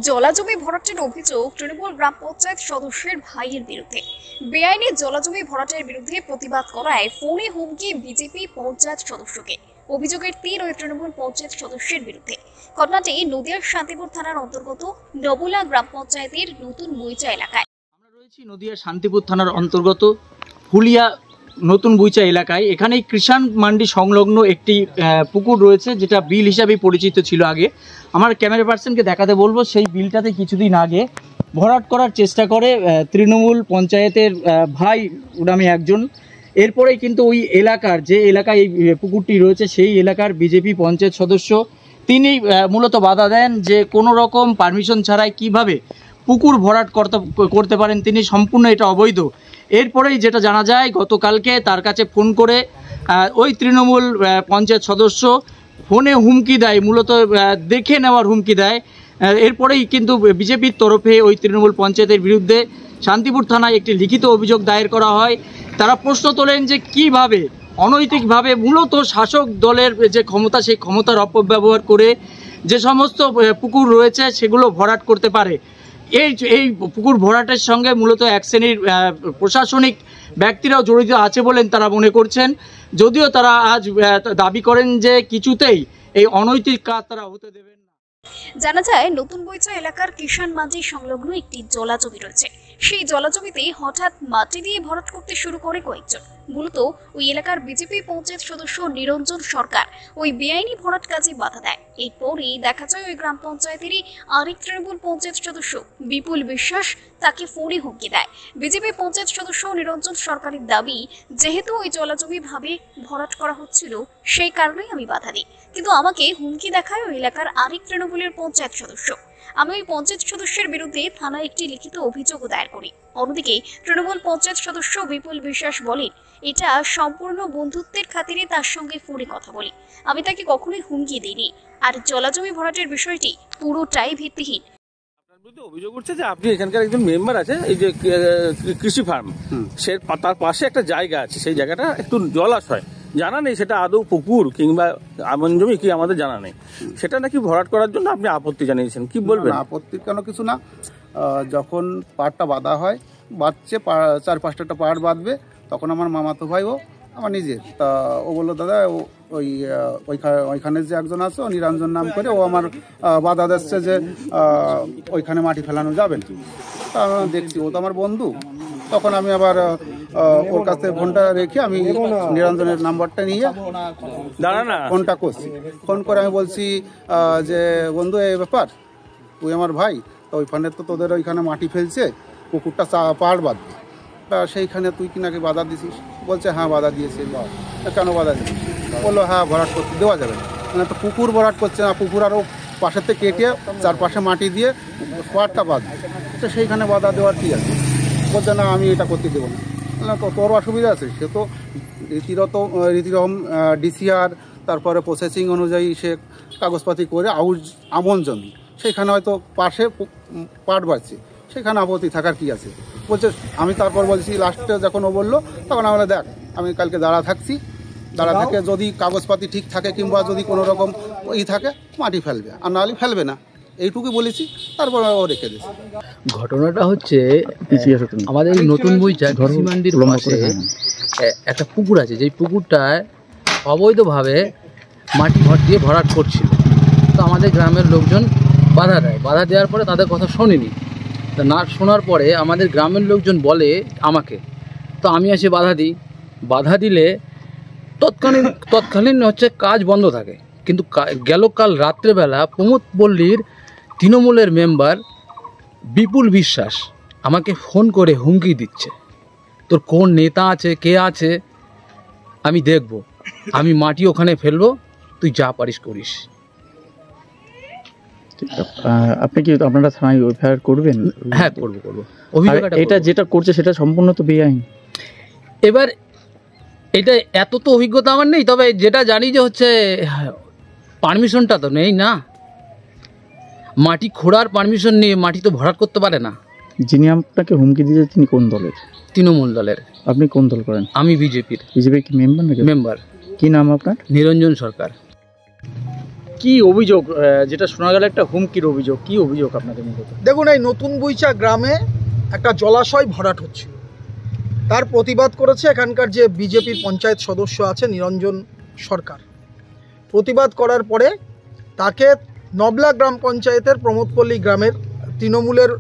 জলাজমি ভরাটের অভিযোগ তৃণমূল গ্রাম পঞ্চায়েত সদস্যের ভাইয়ের বিরুদ্ধে। বেআইনি জলাজমি ভরাটের বিরুদ্ধে প্রতিবাদ করায় ফোনে হুমকি বিজেপি পঞ্চায়েত সদস্যকে। অভিযোগের তীর ওই তৃণমূল পঞ্চায়েত সদস্যের বিরুদ্ধে। ঘটনাটি নদিয়ার শান্তিপুর থানার অন্তর্গত নবুলা গ্রাম পঞ্চায়েতের নতুন বইচা এলাকায়। আমরা রয়েছি নদিয়ার শান্তিপুর থানার অন্তর্গত ফুলিয়া নতুন বুইচা এলাকায়। এখানে কৃষাণ মান্ডি সংলগ্ন একটি পুকুর রয়েছে, যেটা বিল হিসাবে পরিচিত ছিল আগে। আমার ক্যামেরা পার্সনকে দেখাতে বলবো, সেই বিলটাতে কিছুদিন আগে ভরাট করার চেষ্টা করে তৃণমূল পঞ্চায়েতের ভাই নামে একজন। এরপরেই কিন্তু ওই এলাকার, যে এলাকায় এই পুকুরটি রয়েছে, সেই এলাকার বিজেপি পঞ্চায়েত সদস্য তিনি মূলত বাধা দেন যে কোনো রকম পারমিশন ছাড়াই কিভাবে পুকুর ভরাট করতে পারেন তিনি, সম্পূর্ণ এটা অবৈধ। এরপরেই যেটা জানা যায়, গতকালকে তার কাছে ফোন করে ওই তৃণমূল পঞ্চায়েত সদস্য ফোনে হুমকি দেয়, মূলত দেখে নেওয়ার হুমকি দেয়। এরপরেই কিন্তু বিজেপির তরফে ওই তৃণমূল পঞ্চায়েতের বিরুদ্ধে শান্তিপুর থানায় একটি লিখিত অভিযোগ দায়ের করা হয়। তারা প্রশ্ন তোলেন যে কিভাবে অনৈতিকভাবে মূলত শাসক দলের যে ক্ষমতা, সেই ক্ষমতার অপব্যবহার করে যে সমস্ত পুকুর রয়েছে সেগুলো ভরাট করতে পারে। এই পুকুর ভরাটের সঙ্গে মূলত এক শ্রেণীর প্রশাসনিক ব্যক্তিরাও জড়িত আছে বলেন তারা মনে করছেন, যদিও তারা আজ দাবি করেন যে কিছুতেই এই অনৈতিক কাজ তারা হতে দেবেন না। জানা যায়, নতুন বইচা এলাকার কিষাণ মান্ডি সংলগ্ন একটি জলাজমি রয়েছে। সেই জলাজমিতে হঠাৎ মাটি দিয়ে ভরাট করতে শুরু করে কয়েকজন। মূলত ওই এলাকার বিজেপি পঞ্চায়েত সদস্য নিরঞ্জন সরকার ওই বেআইনি ভরাট কাজে বাধা দেয়। এরপরই দেখা যায় ওই গ্রাম পঞ্চায়েতেরই আরেক তৃণমূল পঞ্চায়েত সদস্য বিপুল বিশ্বাস তাকে ফোনে হুমকি দেয়। বিজেপি পঞ্চায়েত সদস্য নিরঞ্জন সরকারের দাবি, যেহেতু ওই জলাজমি ভাবে ভরাট করা হচ্ছিল, সেই কারণেই আমি বাধা দিই। কিন্তু আমাকে হুমকি দেখায় ওই এলাকার আরেক তৃণমূলের পঞ্চায়েত সদস্য। আমি ওই পঞ্চায়েত সদস্যের বিরুদ্ধে থানায় একটি লিখিত অভিযোগও দায়ের করি। অন্যদিকে তৃণমূল পঞ্চায়েত সদস্য বিপুল বিশ্বাস বলেন, এটা সম্পূর্ণ বন্ধুত্বের খাতিরে তার সঙ্গে ফোনে কথা বলি, আমি তাকে কখনোই হুমকি দিইনি। আর জলাজমি ভরাটের বিষয়টি পুরোটাই ভিত্তিহীন। অভিযোগ উঠছে যে আপনি এখানকার একজন মেম্বার আছে, এই যে কৃষি ফার্ম, সে তার পাশে একটা জায়গা আছে, সেই জায়গাটা একটু জলাশয়, জানা নেই সেটা আদৌ পুকুর কিংবা আমন জমি কি আমাদের জানা নেই, সেটা নাকি ভরাট করার জন্য আপনি আপত্তি জানিয়েছেন। কি বলবেন? আপত্তি কেন কিছু না, যখন পাড়টা বাঁধা হয়, বাঁধছে 4-5টা পাড় বাঁধবে, তখন আমার মামাতো ভাই, ও আমার নিজের, তা ও বললো দাদা ওইখানে যে একজন আছে, ও নিরঞ্জন নাম করে, ও আমার বাধা দিচ্ছে যে ওইখানে মাটি ফেলানো যাবে না। তা আমি দেখছি ও তো আমার বন্ধু, তখন আমি আবার ওর কাছে ফোনটা রেখে আমি নিরঞ্জনের নাম্বারটা নিয়ে ফোনটা করছি। ফোন করে আমি বলছি যে বন্ধু, এই ব্যাপার, তুই আমার ভাই, তো ওইখানে তো তোদের ওইখানে মাটি ফেলছে, পুকুরটা পাড় বাঁধবে, তা সেইখানে তুই কি নাকি বাধা দিছিস? বলছে হ্যাঁ বাধা দিয়েছি। কেন বাধা দিয়েছিস? বললো হ্যাঁ ভরাট করতে দেওয়া যাবে না, মানে তো পুকুর ভরাট করছে না, পুকুর আরও পাশের থেকে কেটে চারপাশে মাটি দিয়ে পাড়টা বাঁধবে, তো সেইখানে বাধা দেওয়ার কী আছে? বলছে না আমি এটা করতে দেবো না। তো তোর অসুবিধা আছে, সে তো রীতিরকম ডিসিআর, তারপরে প্রসেসিং অনুযায়ী সে কাগজপাতি করে আমন জমি, সেখানে হয়তো পাশে পাট বাড়ছে, সেখানে আপত্তি থাকার কি আছে? বলছে আমি তারপর বলছি, লাস্টে যখন ও বললো, তখন আমরা দেখ আমি কালকে দাঁড়া থাকছি, দাঁড়া থাকে যদি কাগজপাতি ঠিক থাকে কিংবা যদি কোনো রকম থাকে মাটি ফেলবে, আর নাহলে ফেলবে না, এইটুকু বলেছি। তারপর ও রেখে দিয়েছে। ঘটনাটা হচ্ছে আমাদের নতুন বইচা কৃষি মান্ডির পাশে একটা পুকুর আছে, যেই পুকুরটায় অবৈধভাবে মাটি দিয়ে ভরাট করছিল। তো আমাদের গ্রামের লোকজন বাধা দেয়, বাধা দেওয়ার পরে তাদের কথা শোনেনি। তা না শোনার পরে আমাদের গ্রামের লোকজন বলে আমাকে, তো আমি এসে বাধা দিই। বাধা দিলে তৎকালীন হচ্ছে কাজ বন্ধ থাকে। কিন্তু গেল কাল রাত্রেবেলা প্রমোদ পল্লীর তৃণমূলের মেম্বার বিপুল বিশ্বাস আমাকে ফোন করে হুমকি দিচ্ছে, তোর কোন নেতা আছে, কে আছে আমি দেখব, আমি মাটি ওখানে ফেলবো, তুই যা পারিস করিস। আপনি কি আপনারা থানায় এফআইআর করবেন? হ্যাঁ করবো। এটা যেটা করছে সেটা সম্পূর্ণ তো বেআইন। এবার এটা এত তো অভিজ্ঞতা আমার নেই, তবে যেটা জানি যে হচ্ছে পারমিশনটা তো নেই না, মাটি খোঁড়ার পারমিশন নিয়ে মাটি তো ভরাট করতে পারে না। যিনি আপনাকে হুমকি দিয়েছে তিনি কোন দলের? তৃণমূল দলের। আপনি কোন দল করেন? আমি বিজেপির। বিজেপি কি মেম্বার নাকি? মেম্বার। কি নাম আপনার? নিরঞ্জন সরকার। কি অভিযোগ, যেটা শোনা গেল একটা হুমকির অভিযোগ, কি অভিযোগ আপনাদের মূলত? দেখুন, এই নতুন বুইচা গ্রামে একটা জলাশয় ভরাট হচ্ছিল, তার প্রতিবাদ করেছে এখানকার যে বিজেপির পঞ্চায়েত সদস্য আছে নিরঞ্জন সরকার। প্রতিবাদ করার পরে তাকে নবলা গ্রাম পঞ্চায়েতের প্রমোদপল্লী গ্রামের তৃণমূলের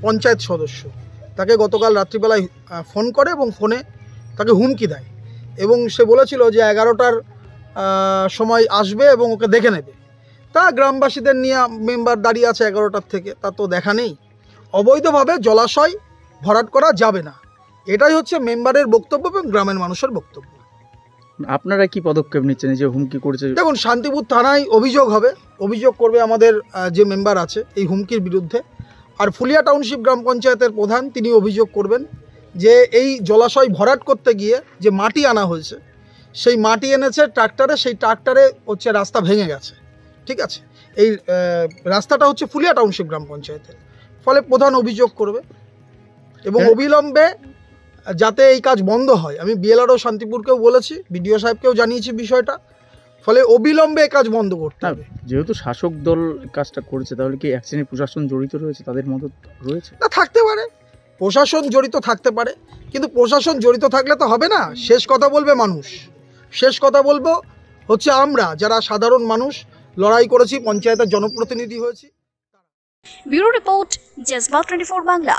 পঞ্চায়েত সদস্য তাকে গতকাল রাত্রিবেলায় ফোন করে এবং ফোনে তাকে হুমকি দেয় এবং সে বলেছিল যে 11টার সময় আসবে এবং ওকে দেখে নেবে। তা গ্রামবাসীদের নিয়ে মেম্বার দাঁড়িয়ে আছে 11টার থেকে, তা তো দেখা নেই। অবৈধভাবে জলাশয় ভরাট করা যাবে না, এটাই হচ্ছে মেম্বারের বক্তব্য এবং গ্রামের মানুষের বক্তব্য। আপনারা কি পদক্ষেপ নিচ্ছেন যে হুমকি করেছে? দেখুন, শান্তিপুর থানায় অভিযোগ হবে, অভিযোগ করবে আমাদের যে মেম্বার আছে এই হুমকির বিরুদ্ধে। আর ফুলিয়া টাউনশিপ গ্রাম পঞ্চায়েতের প্রধান তিনি অভিযোগ করবেন যে এই জলাশয় ভরাট করতে গিয়ে যে মাটি আনা হয়েছে, সেই মাটি এনেছে ট্রাক্টরে, সেই ট্রাক্টরে হচ্ছে রাস্তা ভেঙে গেছে। ঠিক আছে, এই রাস্তাটা হচ্ছে ফুলিয়া টাউনশিপ গ্রাম পঞ্চায়েতের, ফলে প্রধান অভিযোগ করবে এবং অবিলম্বে যাতে এই কাজ বন্ধ হয়। আমি বিএলআরও শান্তিপুরকেও বলেছি, বিডিও সাহেবকেও জানিয়েছি বিষয়টা, ফলে অবিলম্বে এই কাজ বন্ধ করতে হবে। যেহেতু শাসক দল কাজটা করেছে, তাহলে কি এক শ্রেণীর প্রশাসন জড়িত রয়েছে, তাদের মদত রয়েছে? না, থাকতে পারে, প্রশাসন জড়িত থাকতে পারে, কিন্তু প্রশাসন জড়িত থাকলে তো হবে না। শেষ কথা বলবে মানুষ, শেষ কথা বলবো হচ্ছে আমরা যারা সাধারণ মানুষ লড়াই করেছি, পঞ্চায়েতের জনপ্রতিনিধি হয়েছি। Bureau report, Jazba 24 Bangla.